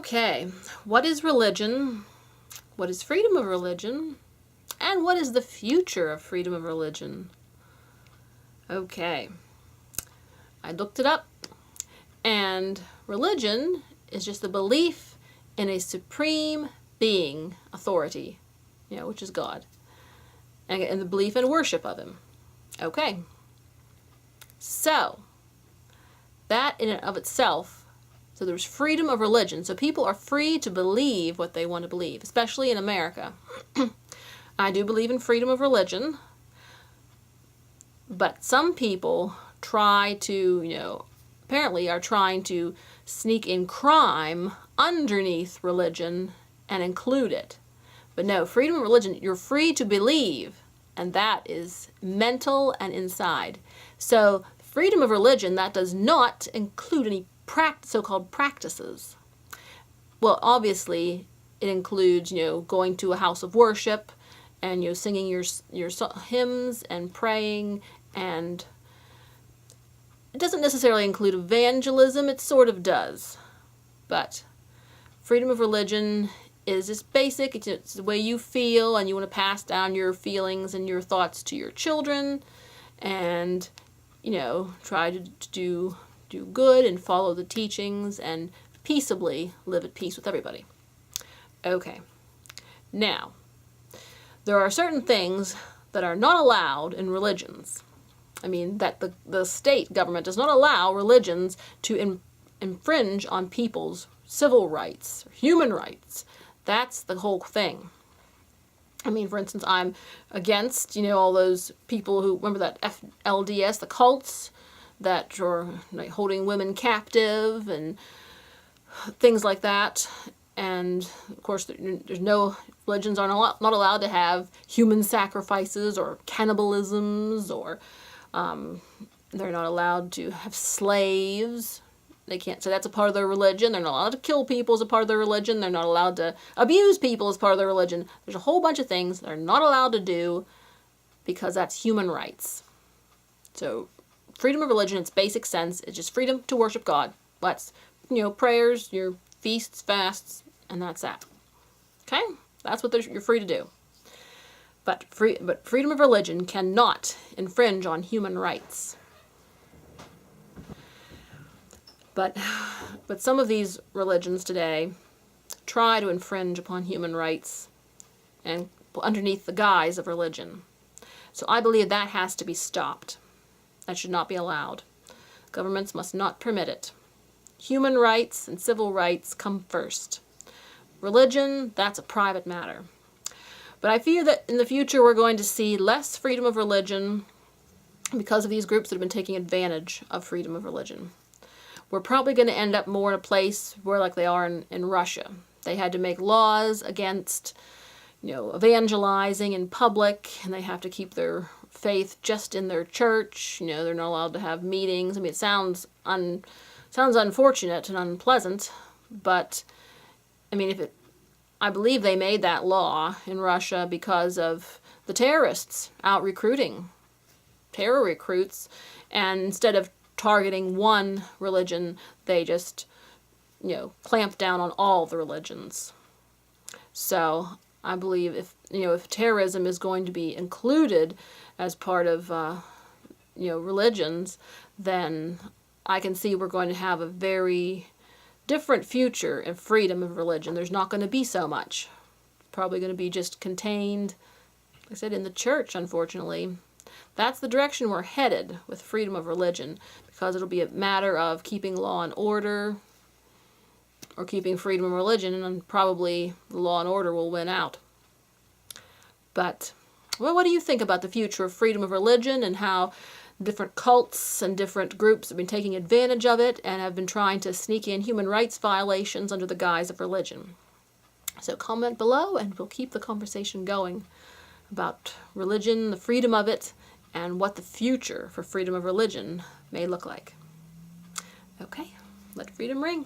Okay, what is religion? What is freedom of religion? And what is the future of freedom of religion? Okay, I looked it up, and religion is just the belief in a supreme being, authority, which is God, and the belief and worship of him. Okay, so that in and of itself, so there's freedom of religion. So people are free to believe what they want to believe, especially in America. I do believe in freedom of religion, but some people try to, apparently are trying to sneak in crime underneath religion and include it. But no, freedom of religion, you're free to believe, and that is mental and inside. So freedom of religion, that does not include any so-called practices. Well, obviously, it includes, going to a house of worship and, singing your hymns and praying, and it doesn't necessarily include evangelism. It sort of does. But freedom of religion is just basic. It's the way you feel, and you want to pass down your feelings and your thoughts to your children, and, try to do good and follow the teachings and peaceably live at peace with everybody. Okay. Now, there are certain things that are not allowed in religions. I mean, that the state government does not allow religions to infringe on people's civil rights, human rights. That's the whole thing. I mean, for instance, I'm against, all those people who, remember that LDS, the cults that are like holding women captive and things like that. And of course, there's no, religions are not allowed to have human sacrifices or cannibalisms, or they're not allowed to have slaves. They can't say that's a part of their religion. They're not allowed to kill people as a part of their religion. They're not allowed to abuse people as part of their religion. There's a whole bunch of things they're not allowed to do because that's human rights. So freedom of religion, its basic sense, is just freedom to worship God. That's, prayers, your feasts, fasts, and that's that. Okay? That's what you're free to do. But freedom of religion cannot infringe on human rights. But some of these religions today try to infringe upon human rights and underneath the guise of religion. So I believe that has to be stopped. That should not be allowed. Governments must not permit it. Human rights and civil rights come first. Religion, that's a private matter. But I fear that in the future we're going to see less freedom of religion because of these groups that have been taking advantage of freedom of religion. We're probably going to end up more in a place where, like they are in Russia. They had to make laws against, evangelizing in public, and they have to keep their faith just in their church. They're not allowed to have meetings. I mean, it sounds unfortunate and unpleasant, but I mean, I believe they made that law in Russia because of the terrorists out recruiting, terror recruits, and instead of targeting one religion, they just, clamped down on all the religions. So I believe if terrorism is going to be included as part of, religions, then I can see we're going to have a very different future in freedom of religion. There's not going to be so much. Probably going to be just contained, like I said, in the church, unfortunately. That's the direction we're headed with freedom of religion, because it'll be a matter of keeping law and order or keeping freedom of religion, and probably the law and order will win out. But, well, what do you think about the future of freedom of religion and how different cults and different groups have been taking advantage of it and have been trying to sneak in human rights violations under the guise of religion? So comment below and we'll keep the conversation going about religion, the freedom of it, and what the future for freedom of religion may look like. Okay, let freedom ring.